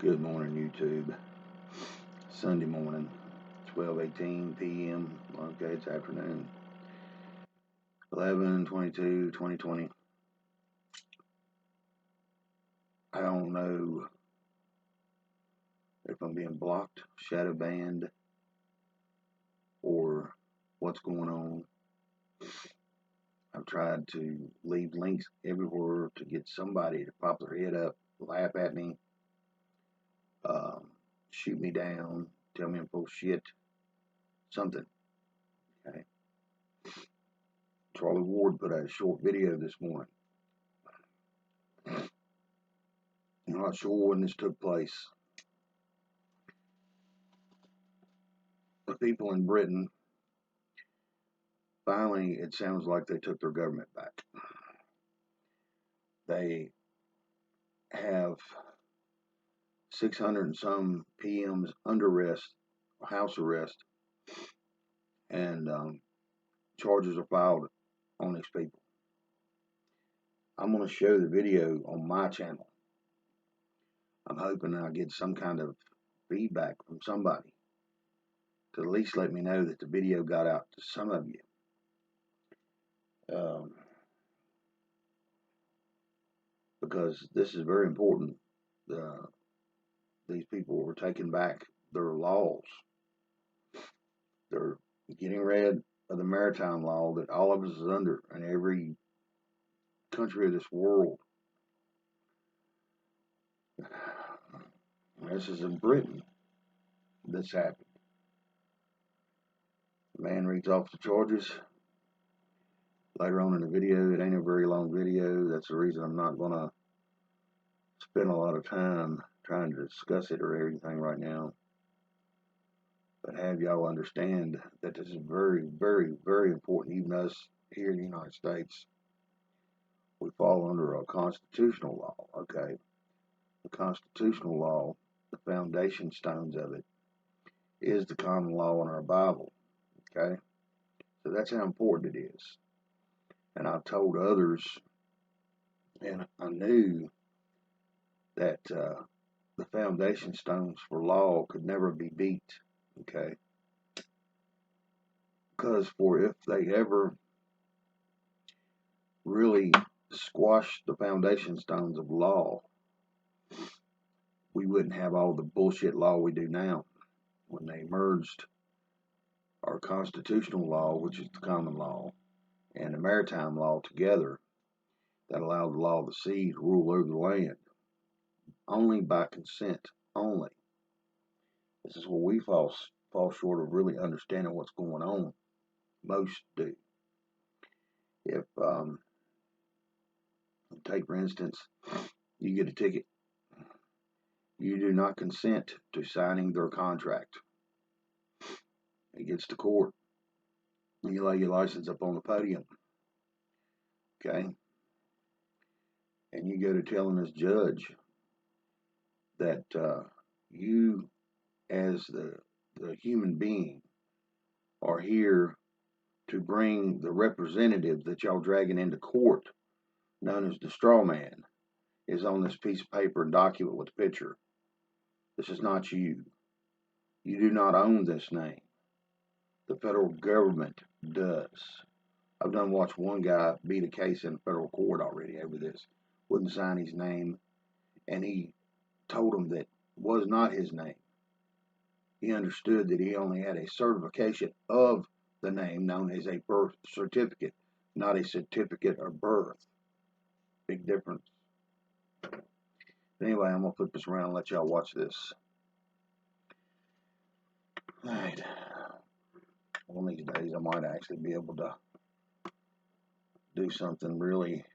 Good morning, YouTube. Sunday morning, 12:18 p.m. Okay, it's afternoon. 11/22/2020. I don't know if I'm being blocked, shadow banned, or what's going on. I've tried to leave links everywhere to get somebody to pop their head up, laugh at me, shoot me down, tell me I'm full of shit, something. Okay. Charlie Ward put out a short video this morning. I'm not sure when this took place. The people in Britain, finally, it sounds like they took their government back. They have 600 and some PMs under arrest, house arrest, and charges are filed on these people. I'm going to show the video on my channel. I'm hoping I'll get some kind of feedback from somebody to at least let me know that the video got out to some of you. Because this is very important. These people were taking back their laws. They're getting rid of the maritime law that all of us is under in every country of this world. This is in Britain. This happened. The man reads off the charges. Later on in the video, it ain't a very long video. That's the reason I'm not going to spend a lot of time trying to discuss it or everything right now. But have y'all understand that this is very, very, very important. Even us here in the United States, we fall under a constitutional law, okay? The constitutional law, the foundation stones of it, is the common law in our Bible, okay? So that's how important it is. And I've told others, and I knew that the foundation stones for law could never be beat, okay? Because for if they ever really squash the foundation stones of law, we wouldn't have all the bullshit law we do now. When they merged our constitutional law, which is the common law, and the maritime law together, that allowed the law of the sea to rule over the land, only by consent, only. This is where we fall short of really understanding what's going on. Most do. If, take for instance, you get a ticket. You do not consent to signing their contract. It gets to court. You lay your license up on the podium. Okay? And you go to telling this judge that you, as the human being, are here to bring the representative that y'all dragging into court, known as the straw man, is on this piece of paper and document with the picture. This is not you. You do not own this name. The federal government does. I've done watch one guy beat a case in federal court already over this. Wouldn't sign his name, and he told him that was not his name. He understood that he only had a certification of the name known as a birth certificate, not a certificate of birth. Big difference. Anyway, I'm going to flip this around and let y'all watch this. Alright. One of these days I might actually be able to do something really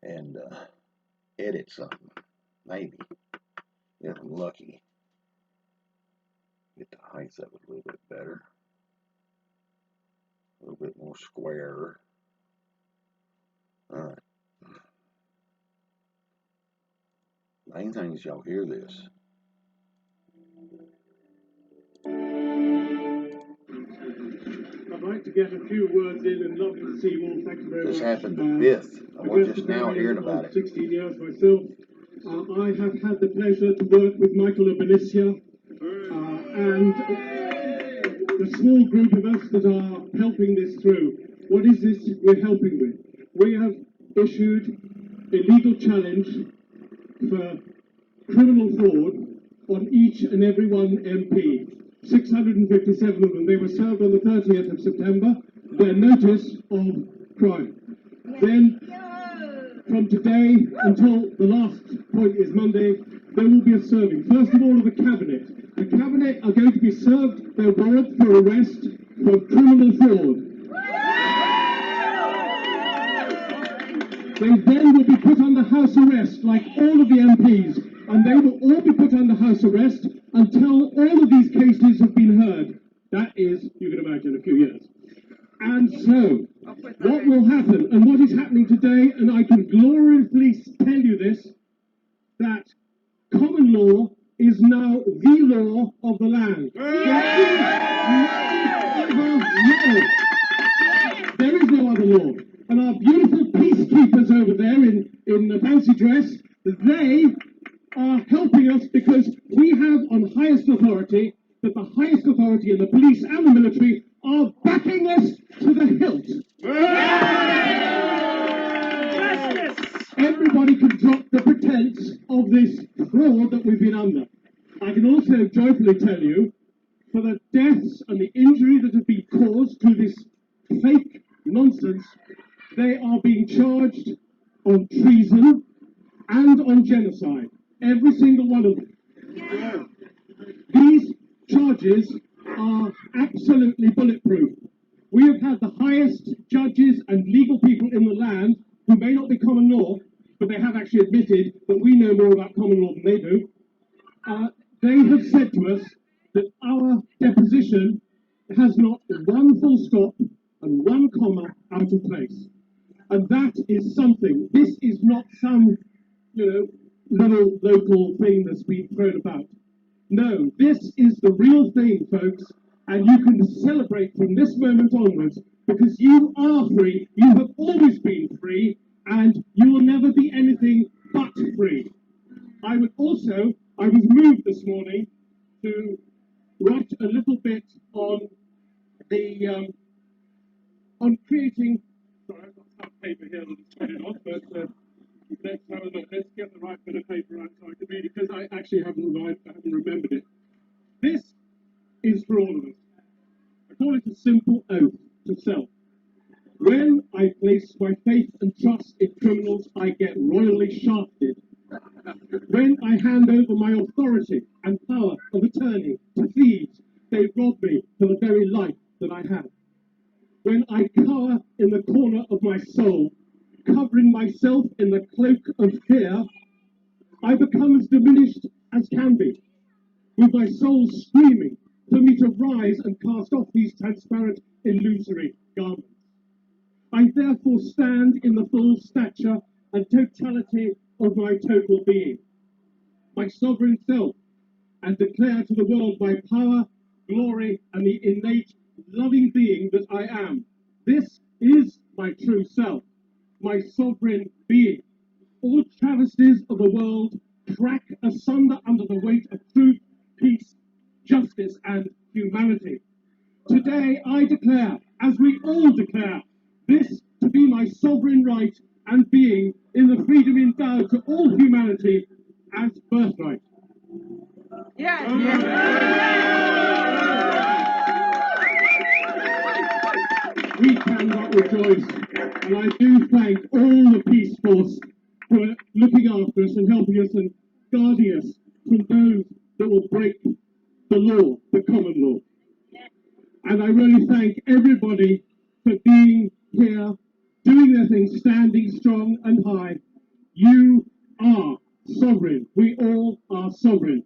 and edit something. Maybe. If I'm lucky. Get the height of it a little bit better. A little bit more square. Alright. Main thing is y'all hear this. I'd like to get a few words in and love to see you all. Thank you very much. This happened the 5th. I was just now hearing about it. 16 years myself. I have had the pleasure to work with Michael Abenicia and the small group of us that are helping this through. What is this we're helping with? We have issued a legal challenge for criminal fraud on each and every one MP. 657 of them. They were served on the 30th of September, their notice of crime. Then, from today until the last point is Monday, there will be a serving. First of all, of the Cabinet. The Cabinet are going to be served their warrant for arrest for criminal fraud. They then will be put under house arrest, like all of the MPs, and they will all be put under house arrest until all of these cases have been heard. That is, you can imagine, a few years. And so, what will happen, and what is happening today, and I can gloriously tell you this, that common law is now the law of the land. There is no other law. And our beautiful peacekeepers over there in the fancy dress, they are helping us because we have on highest authority that the highest authority in the police and the military are backing us to the hilt. Justice! Everybody can drop the pretense of this fraud that we've been under. I can also joyfully tell you, for the deaths and the injury that have been caused through this fake nonsense, they are being charged on treason and on genocide. Every single one of them. Yeah. These charges are absolutely bulletproof. We have had the highest judges and legal people in the land who may not be common law, but they have actually admitted that we know more about common law than they do. They have said to us that our deposition has not one full stop and one comma out of place. And that is something. This is not some, little local thing that's been thrown about. No, this is the real thing, folks. And you can celebrate from this moment onwards because you are free. You have always been free, and you will never be anything but free. I was moved this morning to write a little bit on the on creating. Sorry, I've got some paper here that is printed off, but let's have a look. Let's get the right bit of paper out so I can read it because I actually haven't remembered it. This is for all of us. I call it a simple oath to self. When I place my faith and trust in criminals, I get royally shafted. When I hand over my authority and power of attorney to thieves, they rob me for the very life that I have. When I cower in the corner of my soul, covering myself in the cloak of fear, I become as diminished as can be, with my soul screaming for me to rise and cast off these transparent, illusory garments. I therefore stand in the full stature and totality of my total being, my sovereign self, and declare to the world my power, glory, and the innate loving being that I am. This is my true self, my sovereign being. All travesties of the world crack asunder under the weight of truth, peace, justice, and humanity. Today I declare, as we all declare, this to be my sovereign right and being in the freedom endowed to all humanity as birthright. Yes. We cannot rejoice, and I do thank all the Peace Force for looking after us and helping us and guarding us from those that will break the law, the common law. And I really thank everybody for being here, doing their thing, standing strong and high. You are sovereign. We all are sovereign.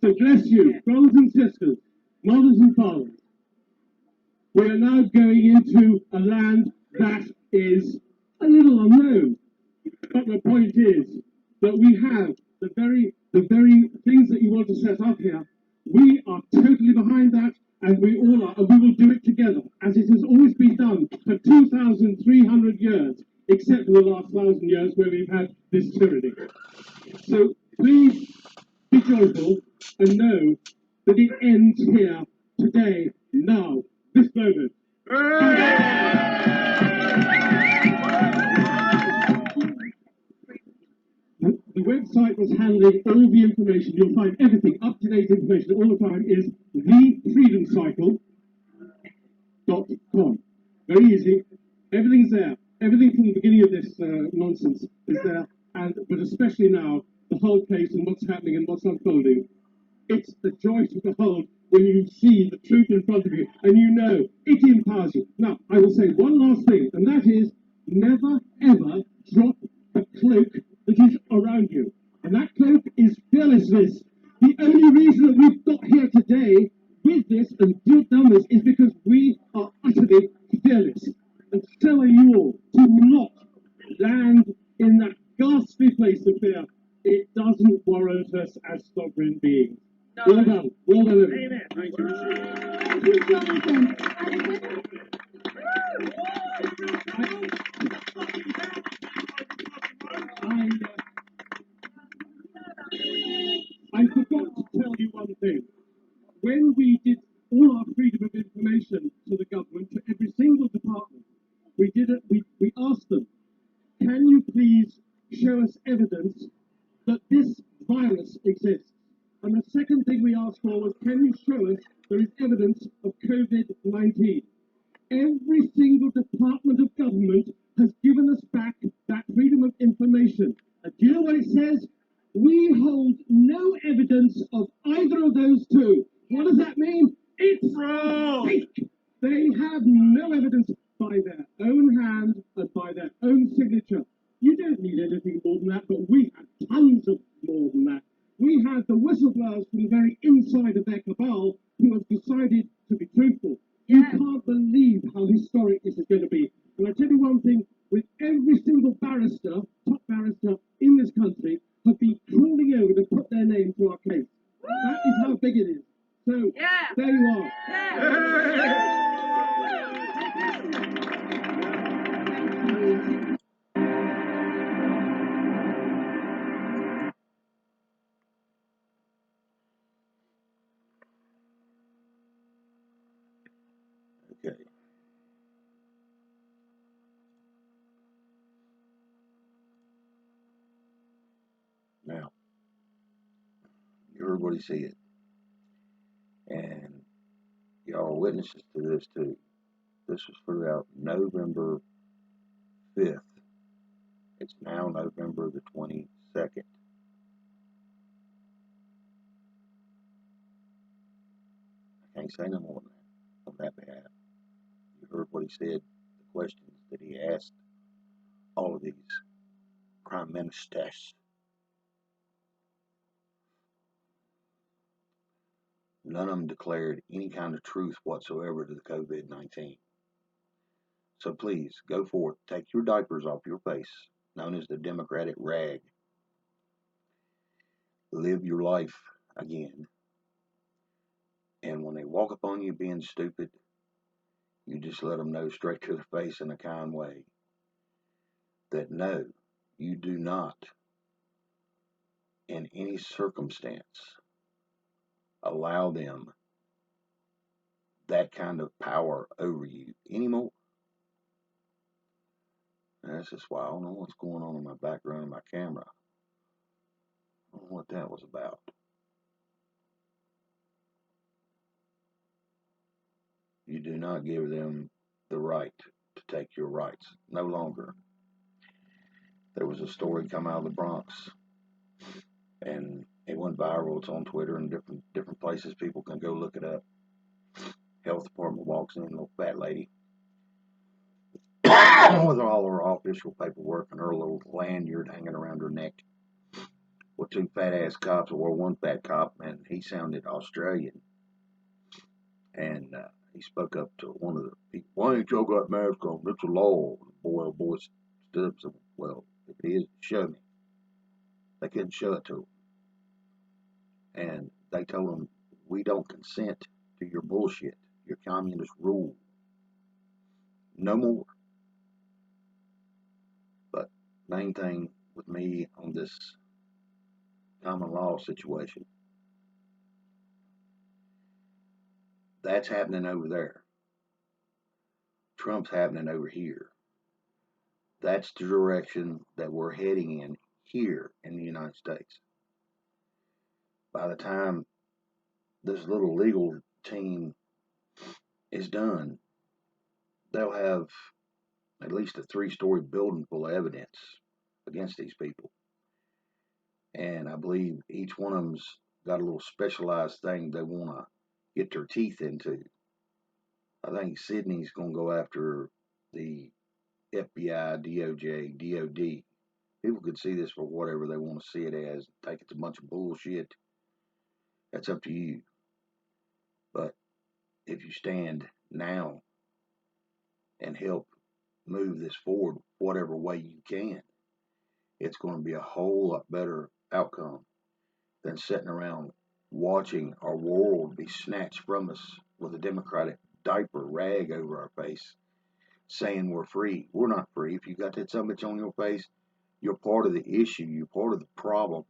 So bless you, brothers and sisters, mothers and fathers. We are now going into a land that is a little unknown. But the point is that we have the very things that you want to set up here. We are totally behind that, and we all are, and we will do it together, as it has always been done for 2,300 years. except for the last 1,000 years where we've had this tyranny. So please be joyful and know that it ends here, today, now, this moment. The website was handling all the information. You'll find everything, up-to-date information all the time is thefreedomcycle.com. Very easy. Everything's there. Everything from the beginning of this nonsense is there, but especially now, the whole case and what's happening and what's unfolding. It's a joy to behold when you see the truth in front of you and you know it empowers you. Now, I will say one last thing, and that is never ever drop the cloak that is around you. And that cloak is fearlessness. The only reason that we've got here today with this and done this is because we are utterly fearless. And so are you all. Do not land in that ghastly place of fear. It doesn't warrant us as sovereign beings. Well done. Well done, everyone. Thank you. Thank you, Jonathan. I forgot to tell you one thing. When we did all our freedom of information to the government, to every single department, we asked them, can you please show us evidence that this virus exists? And the second thing we asked for was, can you show us there is evidence of COVID-19? Every single department of government has given us back that freedom of information. And do you know what it says? We hold no evidence of either of those two. What does that mean? It's fake. They have no evidence by their own hand and by their own signature. You don't need anything more than that, but we had tons of more than that. We had the whistleblowers from the very inside of their cabal who have decided to be truthful. You can't believe how historic this is going to be. And I tell you one thing, with every single barrister, top barrister in this country, have been crawling over to put their name to our case. That is how big it is. So, there you are. Okay. Now, you heard what he said. And y'all are witnesses to this too. This was put out November 5th. It's now November the 22nd. I can't say no more than that on that behalf. You heard what he said, the questions that he asked all of these prime ministers. None of them declared any kind of truth whatsoever to the COVID-19. So please, go forth, take your diapers off your face, known as the Democratic rag. Live your life again. And when they walk upon you being stupid, you just let them know straight to their face in a kind way that no, you do not, in any circumstance, allow them that kind of power over you anymore. And that's just why I don't know what's going on in my background of my camera. I don't know what that was about. You do not give them the right to take your rights. No longer. There was a story come out of the Bronx, and it went viral. It's on Twitter and different places. People can go look it up. Health department walks in, a little fat lady with all her official paperwork and her little lanyard hanging around her neck. With two fat ass cops, or one fat cop, and he sounded Australian. And he spoke up to one of the people. Why ain't y'all got masks on? It's a law. The boy stood up and said, well, if it is, show me. They couldn't show it to him. And they told him, we don't consent to your bullshit, your communist rule. No more. main thing with me on this common law situation, that's happening over there. Trump's happening over here. That's the direction that we're heading in here in the United States. By the time this little legal team is done, they'll have at least a 3-story building full of evidence against these people. And I believe each one of them's got a little specialized thing they want to get their teeth into. I think Sydney's going to go after the FBI, DOJ, DOD. People could see this for whatever they want to see it as, think it's a bunch of bullshit. That's up to you. But if you stand now and help move this forward whatever way you can, it's going to be a whole lot better outcome than sitting around watching our world be snatched from us with a Democratic diaper rag over our face saying we're free. We're not free. If you got that son of a bitch on your face, you're part of the issue. You're part of the problem.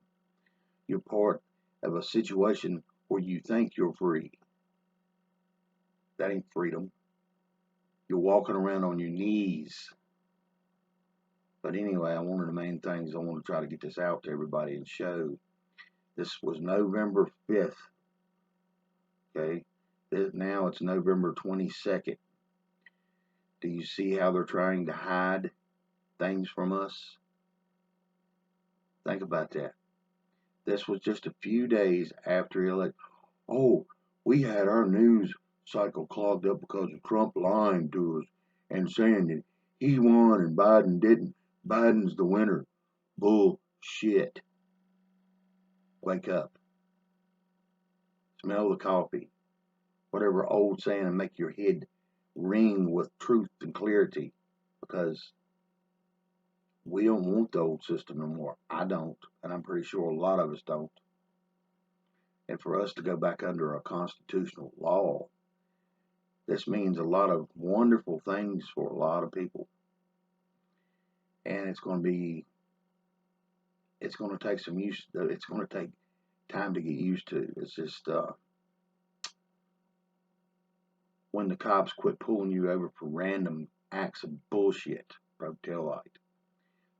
You're part of a situation where you think you're free. That ain't freedom. You're walking around on your knees. But anyway, one of the main things I want to try to get this out to everybody and show. This was November 5th. Okay? Now it's November 22nd. Do you see how they're trying to hide things from us? Think about that. This was just a few days after the election. Oh, we had our news cycle clogged up because of Trump lying to us and saying that he won and Biden didn't. Biden's the winner. Bullshit. Wake up. Smell the coffee. Whatever old saying and make your head ring with truth and clarity, because we don't want the old system no more. I don't, and I'm pretty sure a lot of us don't. And for us to go back under a constitutional law, this means a lot of wonderful things for a lot of people. And it's going to take some use. It's going to take time to get used to. It's just when the cops quit pulling you over for random acts of bullshit, broke taillight,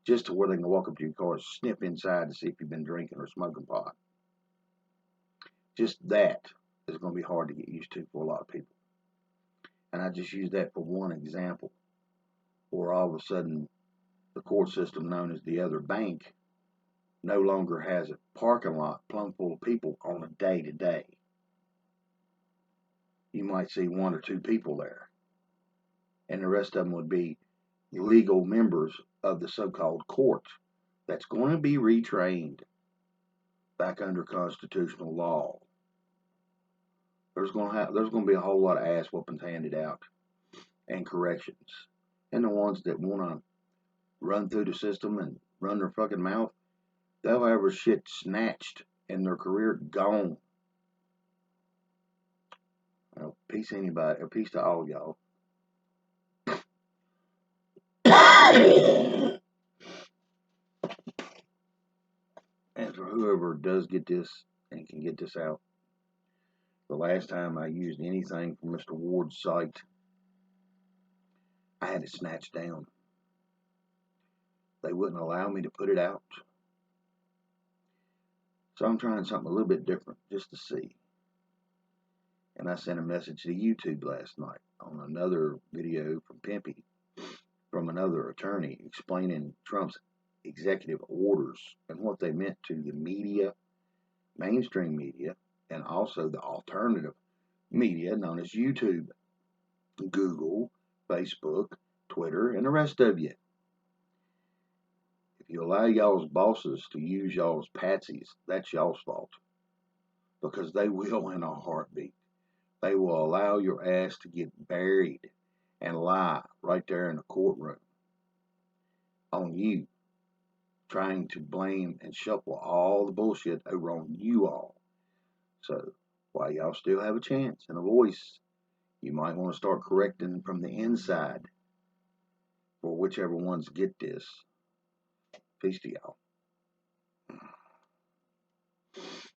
just to where they can walk up to your car and sniff inside to see if you've been drinking or smoking pot. Just that is going to be hard to get used to for a lot of people. And I just use that for one example, where all of a sudden the court system known as the other bank no longer has a parking lot plumb full of people on a day-to-day. You might see 1 or 2 people there, and the rest of them would be legal members of the so-called court that's going to be retrained back under constitutional law. There's going to be a whole lot of ass whoopings handed out and corrections. And the ones that want to run through the system and run their fucking mouth, they'll have their shit snatched and their career gone. Well, peace anybody, or peace to all y'all. And for whoever does get this and can get this out, the last time I used anything from Mr. Ward's site, I had it snatched down. They wouldn't allow me to put it out. So I'm trying something a little bit different just to see. And I sent a message to YouTube last night on another video from Pimpy, from another attorney, explaining Trump's executive orders and what they meant to the media, mainstream media, and also the alternative media known as YouTube, Google, Facebook, Twitter, and the rest of you. If you allow y'all's bosses to use y'all's patsies, that's y'all's fault. Because they will in a heartbeat. They will allow your ass to get buried and lie right there in the courtroom on you, trying to blame and shuffle all the bullshit over on you all. So while y'all still have a chance and a voice, you might want to start correcting from the inside for whichever ones get this. Peace to y'all.